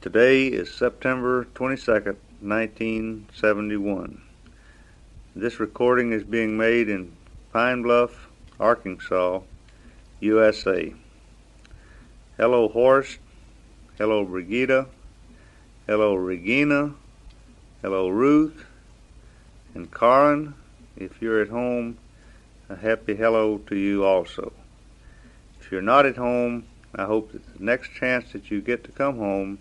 Today is September 22nd, 1971. This recording is being made in Pine Bluff, Arkansas, USA. Hello, Horst. Hello, Brigida. Hello, Regina. Hello, Ruth. And Karen, if you're at home, a happy hello to you also. If you're not at home, I hope that the next chance that you get to come home,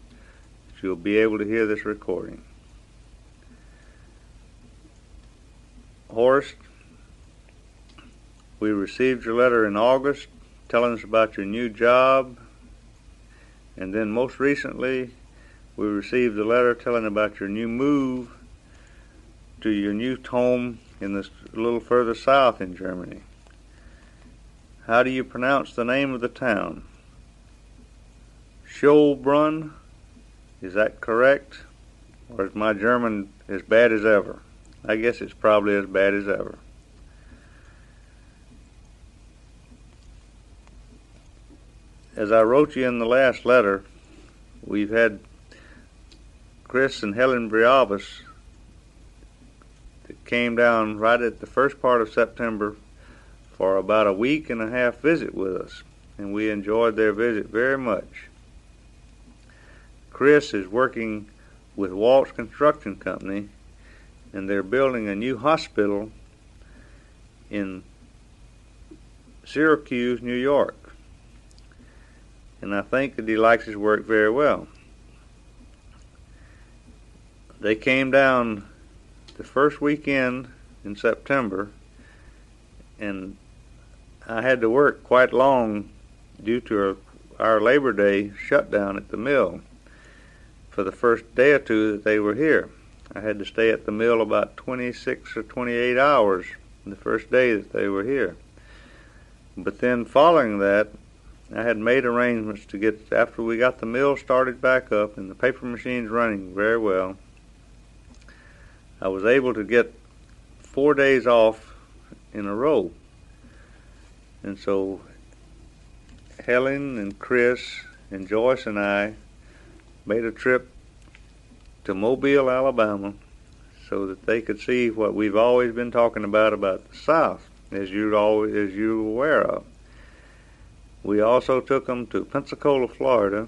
that you'll be able to hear this recording. Horst, we received your letter in August telling us about your new job, and then most recently we received a letter telling about your new move to your new home in this a little further south in Germany. How do you pronounce the name of the town? Schönbrunn? Is that correct? Or is my German as bad as ever? I guess it's probably as bad as ever. As I wrote you in the last letter, we've had Chris and Helen Briavas that came down right at the first part of September for about a week and a half visit with us, and we enjoyed their visit very much. Chris is working with Waltz Construction Company, and they're building a new hospital in Syracuse, New York. And I think that he likes his work very well. They came down the first weekend in September, and I had to work quite long due to our Labor Day shutdown at the mill for the first day or two that they were here. I had to stay at the mill about 26 or 28 hours the first day that they were here. But then following that, I had made arrangements to get, after we got the mill started back up and the paper machines running very well, I was able to get 4 days off in a row. And so Helen and Chris and Joyce and I made a trip to Mobile, Alabama, so that they could see what we've always been talking about the South, as you're aware of. We also took them to Pensacola, Florida,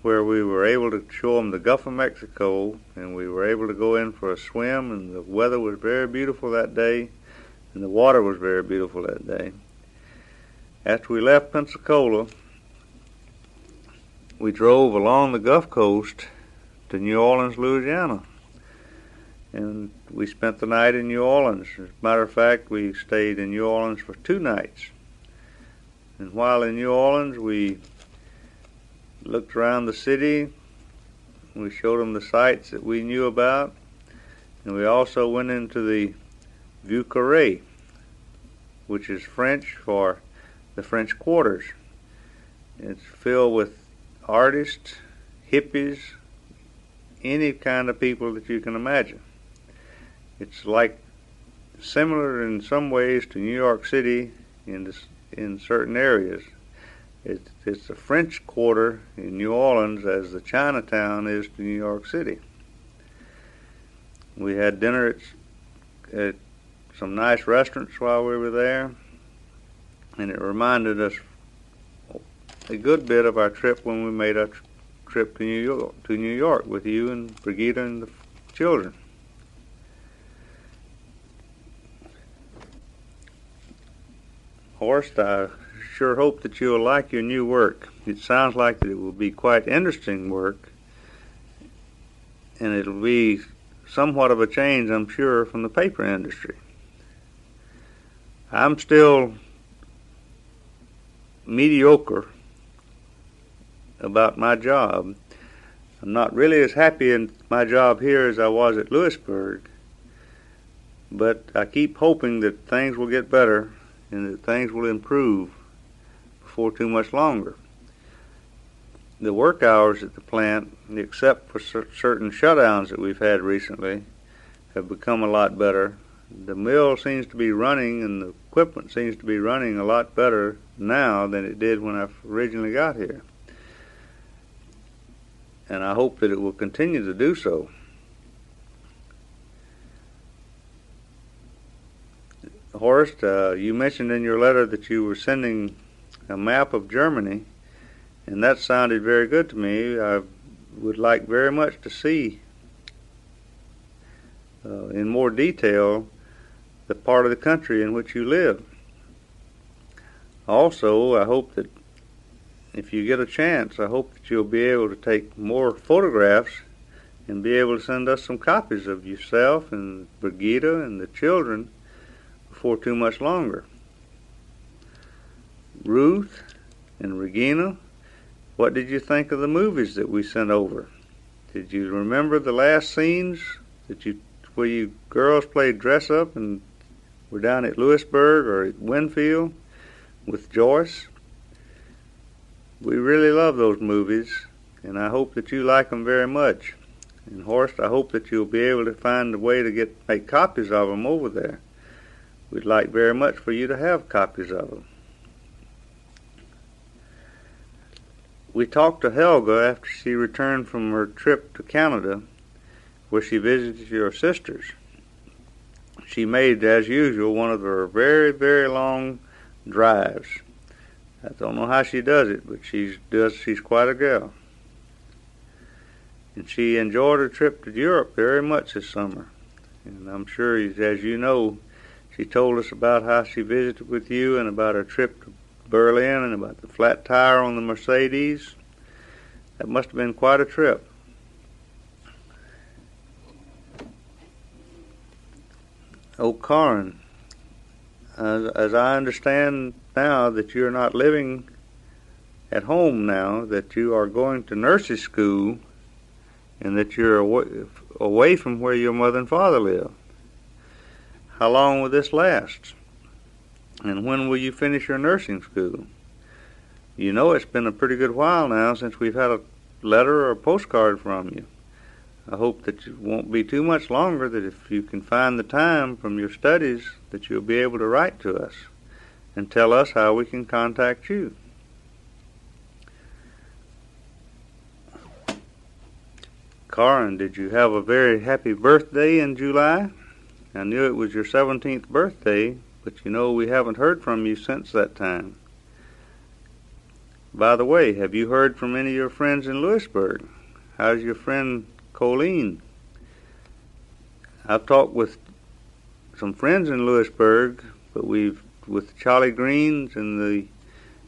where we were able to show them the Gulf of Mexico, and we were able to go in for a swim, and the weather was very beautiful that day, and the water was very beautiful that day. After we left Pensacola, we drove along the Gulf Coast to New Orleans, Louisiana, and we spent the night in New Orleans. As a matter of fact, we stayed in New Orleans for 2 nights. And while in New Orleans, we looked around the city. We showed them the sights that we knew about, and we also went into the Vieux Carré, which is French for the French Quarters. It's filled with artists, hippies, any kind of people that you can imagine. It's like similar in some ways to New York City in certain areas. It's the French Quarter in New Orleans as the Chinatown is to New York City. We had dinner at some nice restaurants while we were there, and it reminded us a good bit of our trip when we made our trip to New York with you and Brigida and the children. Horst, I sure hope that you'll like your new work. It sounds like that it will be quite interesting work, and it'll be somewhat of a change, I'm sure, from the paper industry. I'm still mediocre about my job. I'm not really as happy in my job here as I was at Lewisburg, but I keep hoping that things will get better and that things will improve before too much longer. The work hours at the plant, except for certain shutdowns that we've had recently, have become a lot better. The mill seems to be running, and the equipment seems to be running a lot better now than it did when I originally got here. and I hope that it will continue to do so. Horst, you mentioned in your letter that you were sending a map of Germany, and that sounded very good to me. I would like very much to see in more detail the part of the country in which you live. Also, I hope that if you get a chance, I hope that you'll be able to take more photographs and be able to send us some copies of yourself and Brigida and the children before too much longer. Ruth and Regina, what did you think of the movies that we sent over? Did you remember the last scenes where you girls played dress up and were down at Lewisburg or at Winfield with Joyce? We really love those movies, and I hope that you like them very much. And Horst, I hope that you'll be able to find a way to make copies of them over there. We'd like very much for you to have copies of them. We talked to Helga after she returned from her trip to Canada, where she visited your sisters. She made, as usual, one of her very, very long drives. I don't know how she does it, but she's quite a gal. And she enjoyed her trip to Europe very much this summer. And I'm sure, as you know, she told us about how she visited with you and about her trip to Berlin and about the flat tire on the Mercedes. That must have been quite a trip. Oh, Karen, as I understand now that you're not living at home now, that you are going to nursery school and that you're away from where your mother and father live. How long will this last? And when will you finish your nursing school? You know it's been a pretty good while now since we've had a letter or a postcard from you. I hope that it won't be too much longer, that if you can find the time from your studies that you'll be able to write to us and tell us how we can contact you. Karen, did you have a very happy birthday in July? I knew it was your 17th birthday, but you know we haven't heard from you since that time. By the way, have you heard from any of your friends in Lewisburg? How's your friend Colleen? I've talked with some friends in Lewisburg, but with Charlie Greens and the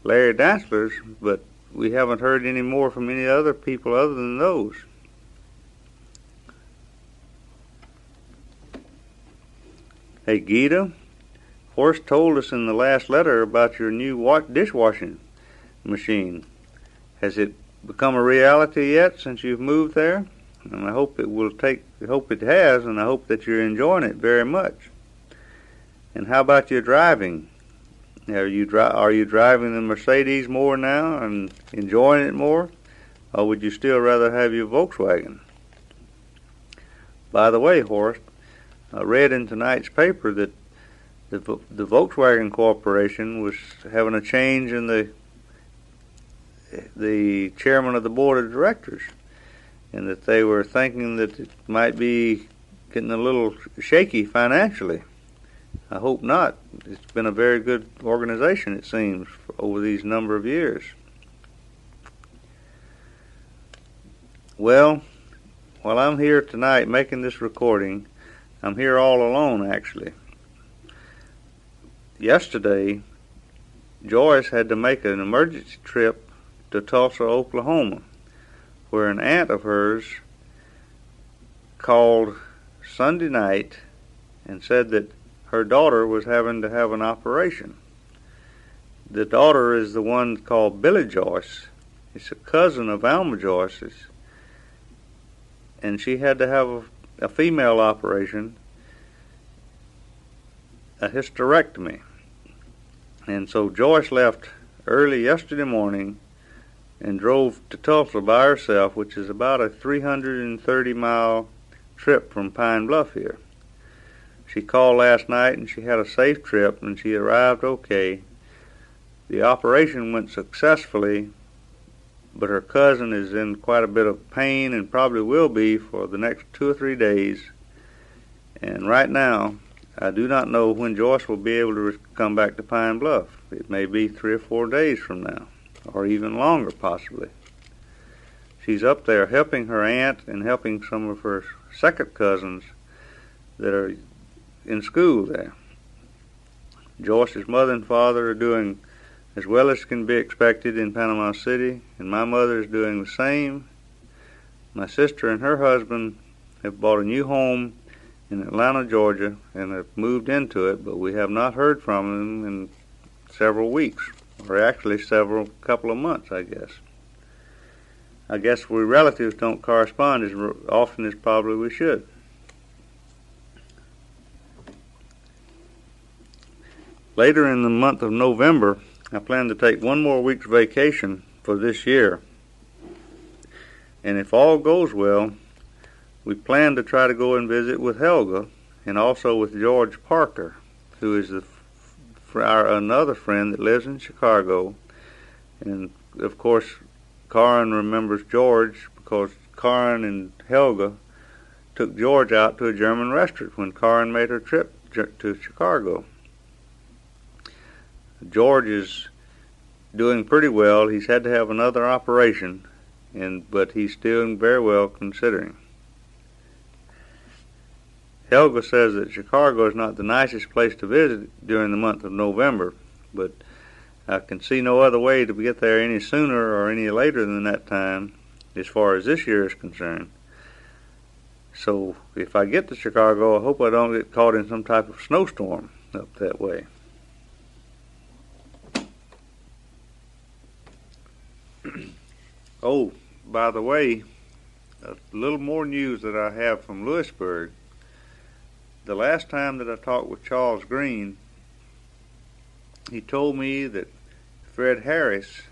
Larry Dantzlers, but we haven't heard any more from any other people other than those. Hey, Gita, Horst told us in the last letter about your new dishwashing machine. Has it become a reality yet since you've moved there? And I hope it has, and I hope that you're enjoying it very much. And how about your driving? Are you driving the Mercedes more now and enjoying it more? Or would you still rather have your Volkswagen? By the way, Horst, I read in tonight's paper that the Volkswagen Corporation was having a change in the chairman of the board of directors, and that they were thinking that it might be getting a little shaky financially. I hope not. It's been a very good organization, it seems, over these number of years. Well, while I'm here tonight making this recording, I'm here all alone, actually. Yesterday, Joyce had to make an emergency trip to Tulsa, Oklahoma, where an aunt of hers called Sunday night and said that her daughter was having to have an operation. The daughter is the one called Billy Joyce. It's a cousin of Alma Joyce's. And she had to have a female operation, a hysterectomy. And so Joyce left early yesterday morning and drove to Tulsa by herself, which is about a 330-mile trip from Pine Bluff here. She called last night and she had a safe trip and she arrived okay. The operation went successfully but her cousin is in quite a bit of pain and probably will be for the next 2 or 3 days. And right now, I do not know when Joyce will be able to come back to Pine Bluff. It may be 3 or 4 days from now, or even longer possibly. She's up there helping her aunt and helping some of her second cousins that are in school there. Joyce's mother and father are doing as well as can be expected in Panama City, and my mother is doing the same. My sister and her husband have bought a new home in Atlanta, Georgia, and have moved into it, but we have not heard from them in several weeks, or actually couple of months, I guess. I guess we relatives don't correspond as often as probably we should. Later in the month of November, I plan to take 1 more week's vacation for this year. And if all goes well, we plan to try to go and visit with Helga and also with George Parker, who is another friend that lives in Chicago. And of course, Karin remembers George because Karin and Helga took George out to a German restaurant when Karin made her trip to Chicago. George is doing pretty well. He's had to have another operation, but he's doing very well considering. Helga says that Chicago is not the nicest place to visit during the month of November, but I can see no other way to get there any sooner or any later than that time as far as this year is concerned. So if I get to Chicago, I hope I don't get caught in some type of snowstorm up that way. Oh, by the way, a little more news that I have from Lewisburg. The last time that I talked with Charles Green, he told me that Fred Harris,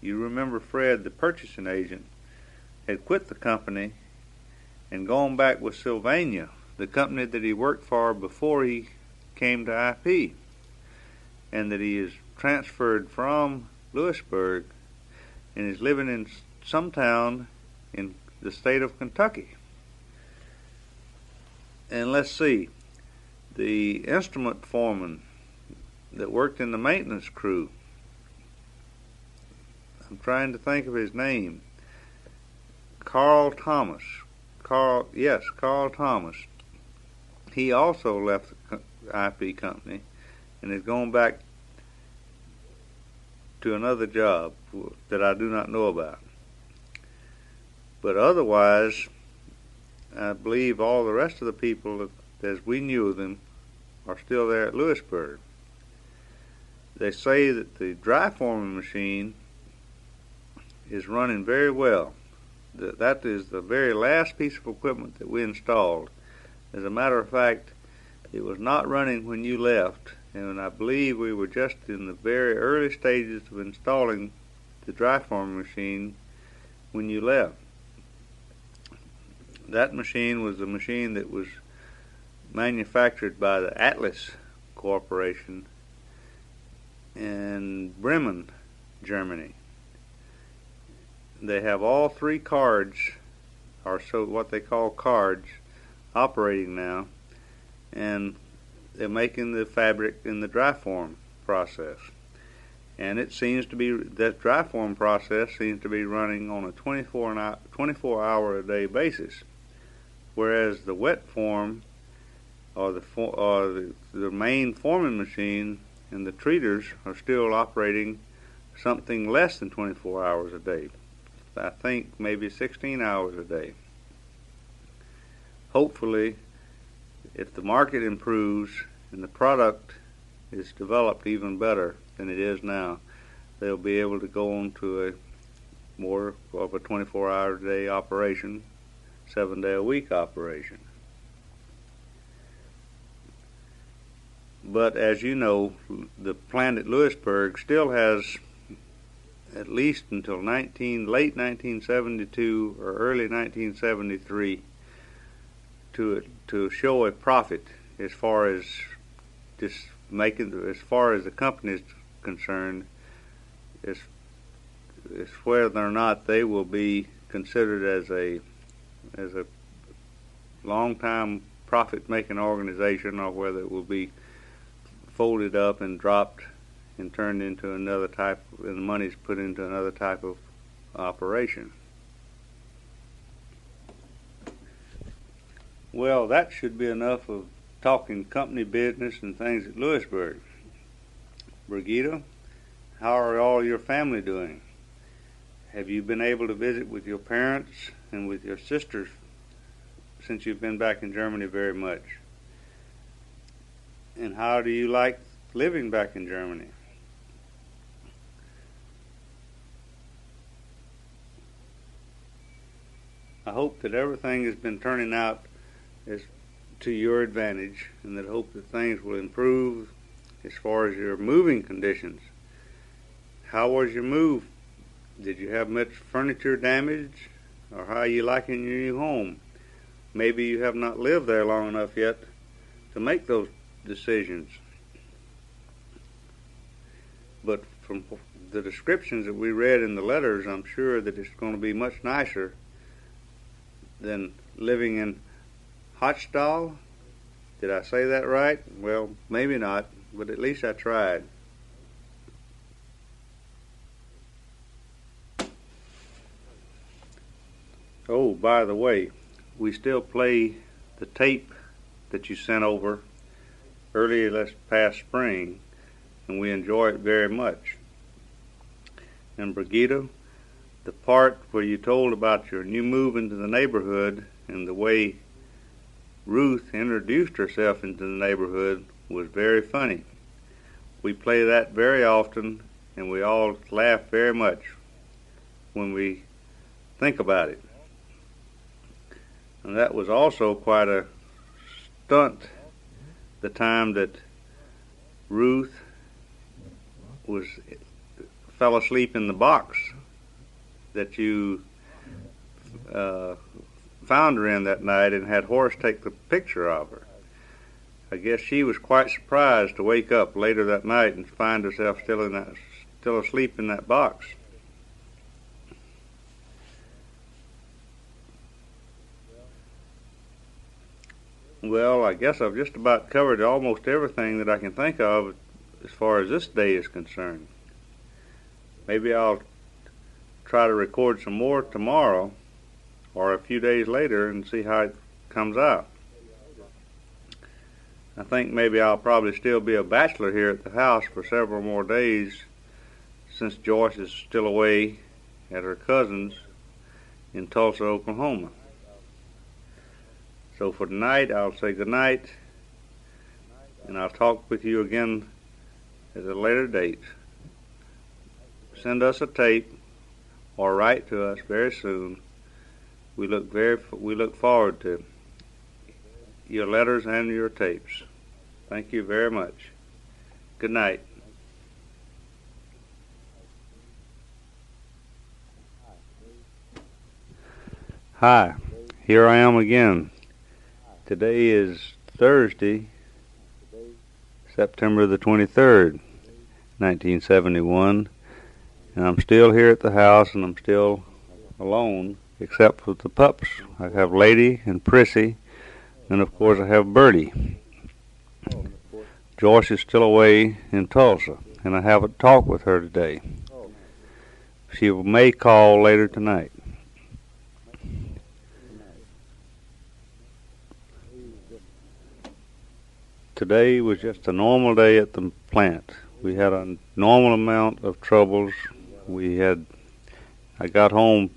you remember Fred, the purchasing agent, had quit the company and gone back with Sylvania, the company that he worked for before he came to IP, and that he is transferred from Lewisburg and is living in some town in the state of Kentucky. And let's see, the instrument foreman that worked in the maintenance crew, I'm trying to think of his name, Carl Thomas. Carl Thomas. He also left the IP company and is going back to another job that I do not know about. But otherwise, I believe all the rest of the people, as we knew them, are still there at Lewisburg. They say that the dry forming machine is running very well. That is the very last piece of equipment that we installed. As a matter of fact, it was not running when you left, and I believe we were just in the very early stages of installing the dry forming machine when you left. That machine was a machine that was manufactured by the Atlas Corporation in Bremen, Germany. They have all 3 cards, or so what they call cards, operating now, and they're making the fabric in the dry form process. And it seems to be, that dry form process seems to be running on a 24-hour-a-day basis, whereas the wet form, or the main forming machine and the treaters are still operating something less than 24 hours a day. I think maybe 16 hours a day. Hopefully, if the market improves and the product is developed even better than it is now, they'll be able to go on to a more of a 24-hour-a-day operation, 7-day-a-week operation. But as you know, the plant at Lewisburg still has at least until late 1972 or early 1973 to show a profit as far as as far as the company is concerned. is whether or not they will be considered as a long-time profit-making organization, or whether it will be folded up and dropped and turned into another type, and the money's put into another type of operation. Well, that should be enough of talking company business and things at Lewisburg. Brigida, how are all your family doing? Have you been able to visit with your parents and with your sisters since you've been back in Germany very much? And how do you like living back in Germany? I hope that everything has been turning out as to your advantage, and that hope that things will improve as far as your moving conditions. How was your move? Did you have much furniture damage, or how are you liking your new home? Maybe you have not lived there long enough yet to make those decisions. But from the descriptions that we read in the letters, I'm sure that it's going to be much nicer than living in Hochstahl. Did I say that right? Well, maybe not, but at least I tried. Oh, by the way, we still play the tape that you sent over earlier this past spring, and we enjoy it very much. And Brigida, the part where you told about your new move into the neighborhood and the way Ruth introduced herself into the neighborhood was very funny. We play that very often, and we all laugh very much when we think about it. And that was also quite a stunt, the time that Ruth fell asleep in the box that you found her in that night, and had Horace take the picture of her. I guess she was quite surprised to wake up later that night and find herself still asleep in that box. Well, I guess I've just about covered almost everything that I can think of as far as this day is concerned. Maybe I'll try to record some more tomorrow or a few days later and see how it comes out. I think maybe I'll probably still be a bachelor here at the house for several more days, since Joyce is still away at her cousin's in Tulsa, Oklahoma. So for tonight, I'll say good night, and I'll talk with you again at a later date. Send us a tape or write to us very soon. We look forward to your letters and your tapes. Thank you very much. Good night. Hi, here I am again. Today is Thursday, September the 23rd, 1971, and I'm still here at the house, and I'm still alone, except for the pups. I have Lady and Prissy, and of course I have Birdie. Joyce is still away in Tulsa, and I haven't talked with her today. She may call later tonight. Today was just a normal day at the plant. We had a normal amount of troubles. I got home,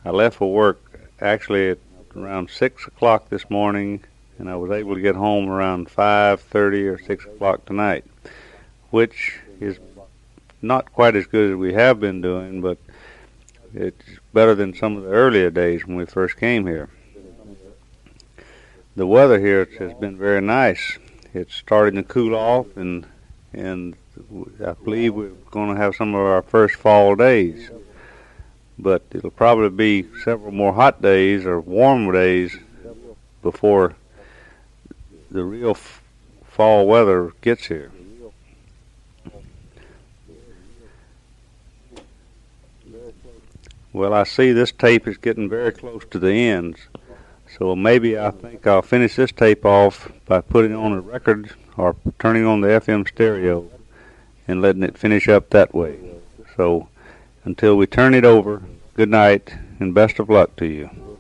I left for work actually at around 6 o'clock this morning, and I was able to get home around 5:30 or 6 o'clock tonight, which is not quite as good as we have been doing, but it's better than some of the earlier days when we first came here. The weather here has been very nice. It's starting to cool off, and I believe we're going to have some of our first fall days. But it'll probably be several more hot days or warm days before the real fall weather gets here. Well, I see this tape is getting very close to the ends, so maybe I think I'll finish this tape off by putting on a record or turning on the FM stereo and letting it finish up that way. So until we turn it over, good night and best of luck to you.